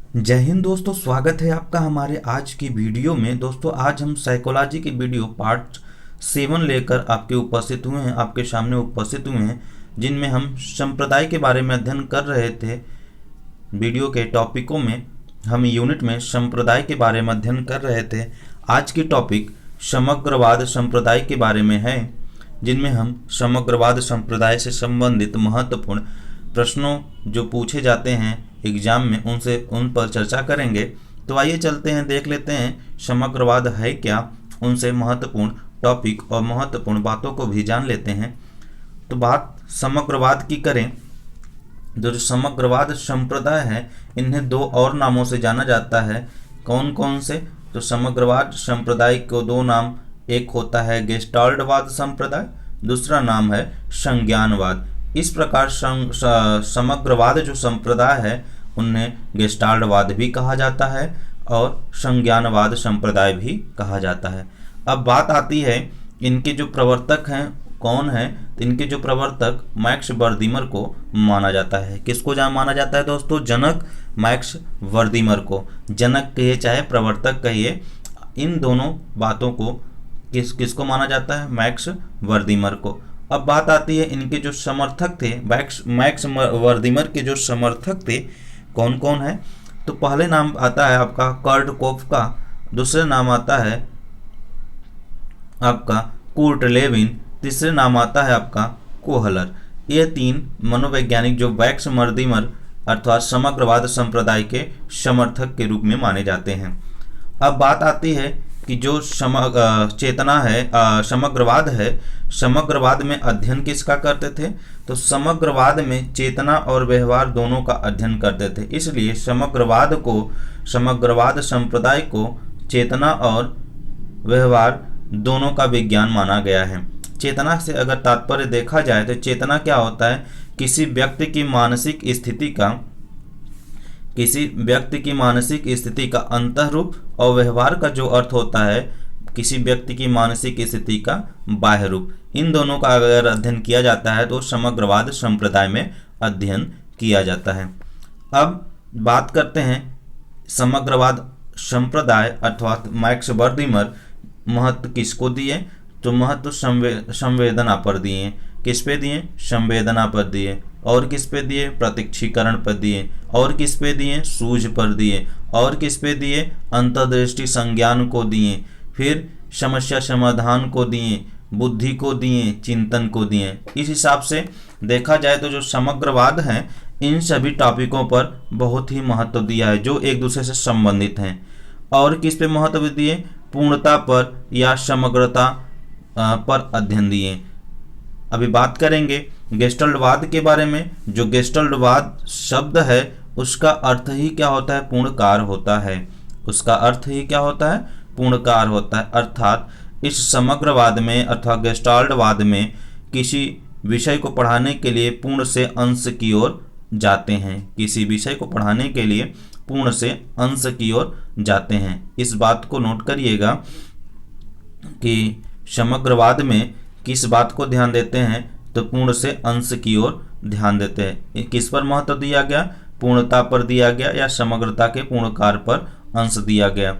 जय हिंद दोस्तों, स्वागत है आपका हमारे आज की वीडियो में। दोस्तों आज हम साइकोलॉजी की वीडियो पार्ट 7 लेकर आपके सामने उपस्थित हुए हैं, जिनमें हम संप्रदाय के बारे में अध्ययन कर रहे थे। वीडियो के टॉपिकों में हम यूनिट में संप्रदाय के बारे में अध्ययन कर रहे थे। आज की टॉपिक समग्रवाद संप्रदाय के बारे में है, जिनमें हम समग्रवाद संप्रदाय से संबंधित महत्वपूर्ण प्रश्नों जो पूछे जाते हैं एग्जाम में उन पर चर्चा करेंगे। तो आइए चलते हैं, देख लेते हैं समग्रवाद है क्या, उनसे महत्वपूर्ण टॉपिक और महत्वपूर्ण बातों को भी जान लेते हैं। तो बात समग्रवाद की करें, जो समग्रवाद संप्रदाय है इन्हें दो और नामों से जाना जाता है। कौन कौन से? तो समग्रवाद संप्रदाय को दो नाम, एक होता है गेस्टाल्टवाद संप्रदाय, दूसरा नाम है संज्ञानवाद। इस प्रकार समग्रवाद जो संप्रदाय है उन्हें गेस्टाल्टवाद भी कहा जाता है और संज्ञानवाद संप्रदाय भी कहा जाता है। अब बात आती है इनके जो प्रवर्तक हैं कौन है। तो इनके जो प्रवर्तक मैक्स वर्दीमर को माना जाता है। किसको माना जाता है दोस्तों? जनक मैक्स वर्दीमर को। जनक कहिए चाहे प्रवर्तक कहिए, इन दोनों बातों को किसको माना जाता है? मैक्स वर्दीमर को। अब बात आती है इनके जो समर्थक थे, मैक्स वर्दीमर के जो समर्थक थे कौन कौन है। तो पहले नाम आता है आपका कर्ट कोफ का, दूसरे नाम आता है आपका कुर्ट लेविन, तीसरे नाम आता है आपका कोहलर। ये तीन मनोवैज्ञानिक जो मैक्स वर्दीमर अर्थात समग्रवाद संप्रदाय के समर्थक के रूप में माने जाते हैं। अब बात आती है कि जो चेतना है, समग्रवाद है, समग्रवाद में अध्ययन किसका करते थे? तो समग्रवाद में चेतना और व्यवहार दोनों का अध्ययन करते थे। इसलिए समग्रवाद संप्रदाय को चेतना और व्यवहार दोनों का विज्ञान माना गया है। चेतना से अगर तात्पर्य देखा जाए तो चेतना क्या होता है? किसी व्यक्ति की मानसिक स्थिति का अंतःरूप, और व्यवहार का जो अर्थ होता है किसी व्यक्ति की मानसिक स्थिति का बाह्य रूप। इन दोनों का अगर अध्ययन किया जाता है तो समग्रवाद संप्रदाय में अध्ययन किया जाता है। अब बात करते हैं समग्रवाद संप्रदाय अर्थात मैक्स वर्दीमर महत्व किसको दिए? तो महत्व संवेदना पर दिए। किस पे दिए? संवेदना पर दिए। और किस पे दिए? प्रत्यक्षीकरण पर दिए। और किस पे दिए? सूझ पर दिए। और किस पे दिए? अंतर्दृष्टि संज्ञान को दिए। फिर समस्या समाधान को दिए, बुद्धि को दिए, चिंतन को दिए। इस हिसाब से देखा जाए तो जो समग्रवाद है इन सभी टॉपिकों पर बहुत ही महत्व दिया है जो एक दूसरे से संबंधित हैं। और किस पे महत्व दिए? पूर्णता पर या समग्रता पर अध्ययन दिए। अभी बात करेंगे गेस्टाल्टवाद के बारे में। जो गेस्टाल्टवाद शब्द है उसका अर्थ ही क्या होता है? पूर्णकार होता है। उसका अर्थ ही क्या होता है? पूर्णकार होता है। अर्थात इस समग्रवाद में अर्थात गेस्टाल्टवाद में किसी विषय को पढ़ाने के लिए पूर्ण से अंश की ओर जाते हैं। किसी विषय को पढ़ाने के लिए पूर्ण से अंश की ओर जाते हैं। इस बात को नोट करिएगा कि समग्रवाद में किस बात को ध्यान देते हैं? तो पूर्ण से अंश की ओर ध्यान देते हैं। किस पर महत्व दिया गया? पूर्णता पर दिया गया या समग्रता के पूर्णकार पर अंश दिया गया।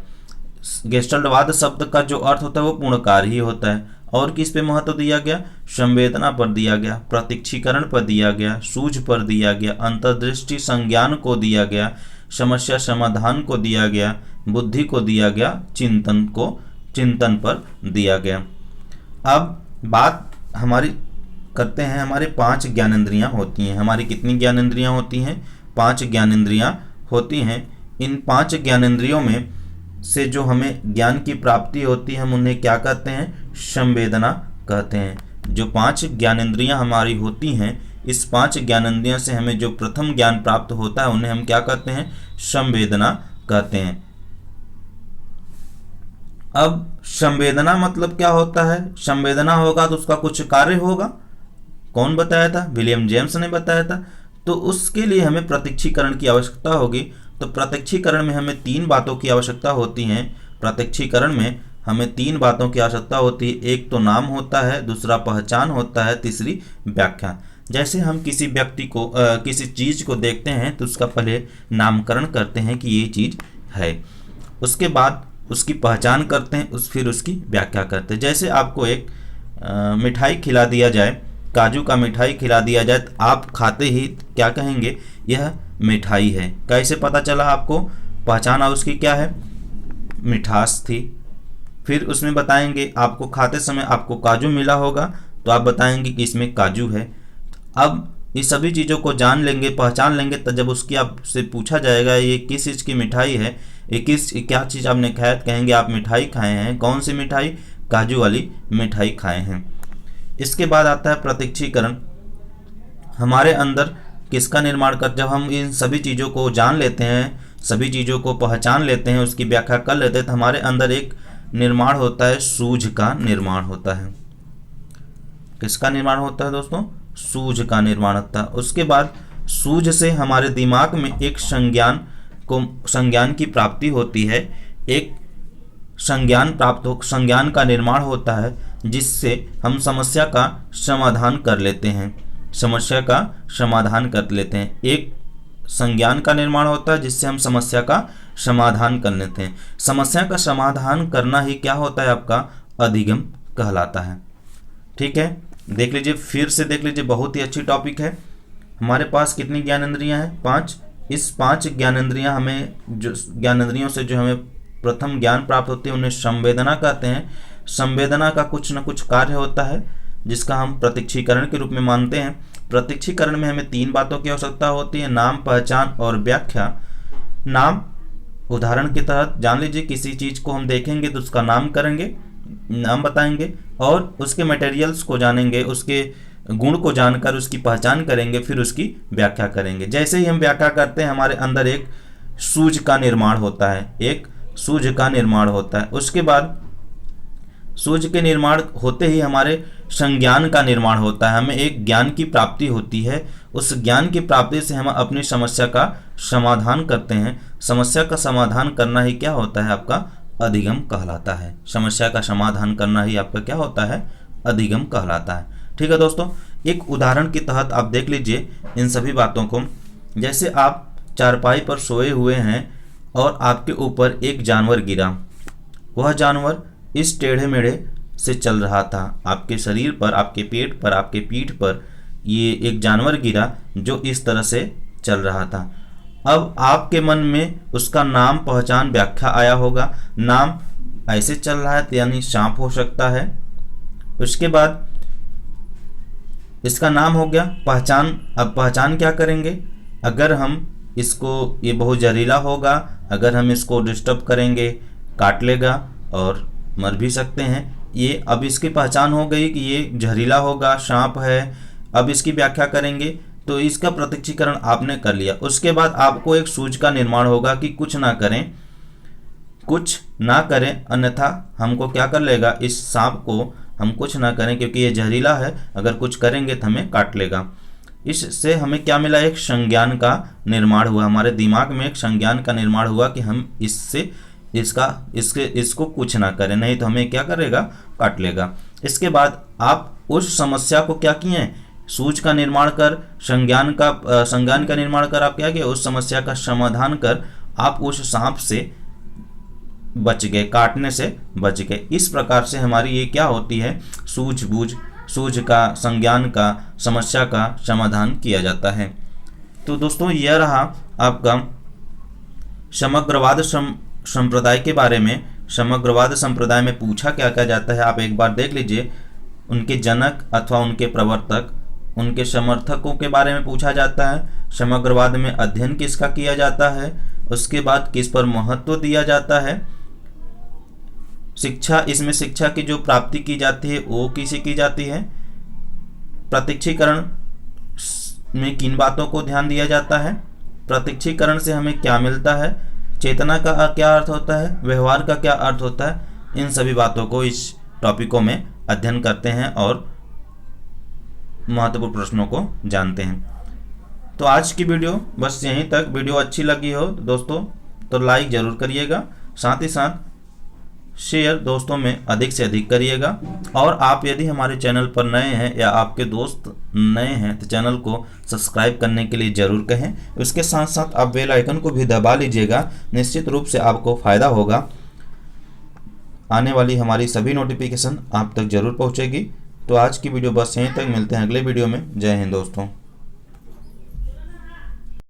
गेस्टाल्टवाद शब्द का जो अर्थ होता है वो पूर्णकार ही होता है। और किस पे महत्व दिया गया? संवेदना पर दिया गया, प्रत्यक्षीकरण पर दिया गया, सूझ पर दिया गया, अंतर्दृष्टि संज्ञान को दिया गया, समस्या समाधान को दिया गया, बुद्धि को दिया गया, चिंतन पर दिया गया। अब बात हमारी करते हैं, हमारे 5 ज्ञानेंद्रियां होती हैं। हमारी कितनी ज्ञानेंद्रियां होती हैं? 5 ज्ञानेंद्रियां होती हैं। इन 5 ज्ञानेंद्रियों में से जो हमें ज्ञान की प्राप्ति होती है हम उन्हें क्या कहते हैं? संवेदना कहते हैं। जो 5 ज्ञानेंद्रियां हमारी होती हैं, इस 5 ज्ञानेंद्रियों से हमें जो प्रथम ज्ञान प्राप्त होता है उन्हें हम क्या कहते हैं? संवेदना कहते हैं। अब संवेदना मतलब क्या होता है? संवेदना होगा तो उसका कुछ कार्य होगा। कौन बताया था? विलियम जेम्स ने बताया था। तो उसके लिए हमें प्रत्यक्षीकरण की आवश्यकता होगी। तो प्रत्यक्षीकरण में हमें 3 बातों की आवश्यकता होती है। प्रत्यक्षीकरण में हमें 3 बातों की आवश्यकता होती है। एक तो नाम होता है, दूसरा पहचान होता है, तीसरी व्याख्या। जैसे हम किसी व्यक्ति को किसी चीज़ को देखते हैं तो उसका पहले नामकरण करते हैं कि ये चीज़ है, उसके बाद उसकी पहचान करते हैं, फिर उसकी व्याख्या करते हैं। जैसे आपको एक मिठाई खिला दिया जाए, काजू का मिठाई खिला दिया जाए, तो आप खाते ही क्या कहेंगे, यह मिठाई है। कैसे पता चला आपको, पहचाना उसकी क्या है, मिठास थी। फिर उसमें बताएंगे, आपको खाते समय आपको काजू मिला होगा तो आप बताएंगे कि इसमें काजू है। अब इस सभी चीज़ों को जान लेंगे, पहचान लेंगे, तो जब उसकी आपसे पूछा जाएगा ये किस चीज़ की मिठाई है, ये क्या चीज़ आपने खाया, कहेंगे आप मिठाई खाए हैं। कौन सी मिठाई, काजू वाली मिठाई खाए हैं। इसके बाद आता है प्रत्यक्षीकरण। हमारे अंदर किसका निर्माण कर, जब हम इन सभी चीज़ों को जान लेते हैं, सभी चीज़ों को पहचान लेते हैं, उसकी व्याख्या कर लेते हैं, तो हमारे अंदर एक निर्माण होता है, सूझ का निर्माण होता है। किसका निर्माण होता है दोस्तों, सूझ का निर्माण होता है। उसके बाद सूझ से हमारे दिमाग में एक संज्ञान की प्राप्ति होती है, एक संज्ञान का निर्माण होता है, जिससे हम समस्या का समाधान कर लेते हैं, समस्या का समाधान कर लेते हैं। एक संज्ञान का निर्माण होता है जिससे हम समस्या का समाधान कर लेते हैं। समस्या का समाधान करना ही क्या होता है, आपका अधिगम कहलाता है। ठीक है, देख लीजिए, फिर से देख लीजिए, बहुत ही अच्छी टॉपिक है। हमारे पास कितनी ज्ञानेंद्रियां हैं, 5। इस 5 ज्ञानेंद्रियां हमें, जो ज्ञानेंद्रियों से जो हमें प्रथम ज्ञान प्राप्त होती है उन्हें संवेदना कहते हैं। संवेदना का कुछ न कुछ कार्य होता है जिसका हम प्रत्यक्षीकरण के रूप में मानते हैं। प्रत्यक्षीकरण में हमें 3 बातों की आवश्यकता होती है, नाम, पहचान और व्याख्या। नाम, उदाहरण के तहत जान लीजिए, किसी चीज़ को हम देखेंगे तो उसका नाम करेंगे, नाम बताएंगे, और उसके मटेरियल्स को जानेंगे, उसके गुण को जानकर उसकी पहचान करेंगे, फिर उसकी व्याख्या करेंगे। जैसे ही हम व्याख्या करते हैं हमारे अंदर एक सूझ का निर्माण होता है, एक सूझ का निर्माण होता है। उसके बाद सूझ के निर्माण होते ही हमारे संज्ञान का निर्माण होता है, हमें एक ज्ञान की प्राप्ति होती है। उस ज्ञान की प्राप्ति से हम अपनी समस्या का समाधान करते हैं। समस्या का समाधान करना ही क्या होता है, आपका अधिगम कहलाता है। समस्या का समाधान करना ही आपका क्या होता है, अधिगम कहलाता है। ठीक है दोस्तों, एक उदाहरण के तहत आप देख लीजिए इन सभी बातों को। जैसे आप चारपाई पर सोए हुए हैं और आपके ऊपर एक जानवर गिरा, वह जानवर इस टेढ़े मेढ़े से चल रहा था। आपके शरीर पर, आपके पेट पर, आपके पीठ पर ये एक जानवर गिरा जो इस तरह से चल रहा था। अब आपके मन में उसका नाम, पहचान, व्याख्या आया होगा। नाम, ऐसे चल रहा है यानी सांप हो सकता है। उसके बाद इसका नाम हो गया। पहचान, अब पहचान क्या करेंगे, अगर हम इसको, ये बहुत जहरीला होगा, अगर हम इसको डिस्टर्ब करेंगे काट लेगा और मर भी सकते हैं। ये अब इसकी पहचान हो गई कि ये जहरीला होगा, सांप है। अब इसकी व्याख्या करेंगे तो इसका प्रत्यक्षीकरण आपने कर लिया। उसके बाद आपको एक सूझ का निर्माण होगा कि कुछ ना करें, कुछ ना करें, अन्यथा हमको क्या कर लेगा, इस सांप को हम कुछ ना करें क्योंकि ये जहरीला है, अगर कुछ करेंगे तो हमें काट लेगा। इससे हमें क्या मिला, एक संज्ञान का निर्माण हुआ। हमारे दिमाग में एक संज्ञान का निर्माण हुआ कि हम इसको कुछ ना करें, नहीं तो हमें क्या करेगा, काट लेगा। इसके बाद आप उस समस्या को क्या किए, सूझ का निर्माण कर, संज्ञान का निर्माण कर आप क्या किए, उस समस्या का समाधान कर आप उस सांप से बच गए, काटने से बच गए। इस प्रकार से हमारी ये क्या होती है, सूझ का, संज्ञान का, समस्या का समाधान किया जाता है। तो दोस्तों यह रहा आपका समग्रवाद संप्रदाय के बारे में। समग्रवाद संप्रदाय में पूछा क्या क्या जाता है आप एक बार देख लीजिए। उनके जनक अथवा उनके प्रवर्तक, उनके समर्थकों के बारे में पूछा जाता है। समग्रवाद में अध्ययन किसका किया जाता है, उसके बाद किस पर महत्व दिया जाता है। शिक्षा, इसमें शिक्षा की जो प्राप्ति की जाती है वो किसे की जाती है। प्रत्यक्षीकरण में किन बातों को ध्यान दिया जाता है, प्रत्यक्षीकरण से हमें क्या मिलता है, चेतना का क्या अर्थ होता है, व्यवहार का क्या अर्थ होता है। इन सभी बातों को इस टॉपिकों में अध्ययन करते हैं और महत्वपूर्ण प्रश्नों को जानते हैं। तो आज की वीडियो बस यहीं तक। वीडियो अच्छी लगी हो दोस्तों तो लाइक ज़रूर करिएगा, साथ ही साथ शेयर दोस्तों में अधिक से अधिक करिएगा। और आप यदि हमारे चैनल पर नए हैं या आपके दोस्त नए हैं तो चैनल को सब्सक्राइब करने के लिए ज़रूर कहें। उसके साथ साथ आप बेल आइकन को भी दबा लीजिएगा, निश्चित रूप से आपको फ़ायदा होगा। आने वाली हमारी सभी नोटिफिकेशन आप तक ज़रूर पहुँचेगी। तो आज की वीडियो बस यहीं तक, मिलते हैं अगले वीडियो में। जय हिंद दोस्तों।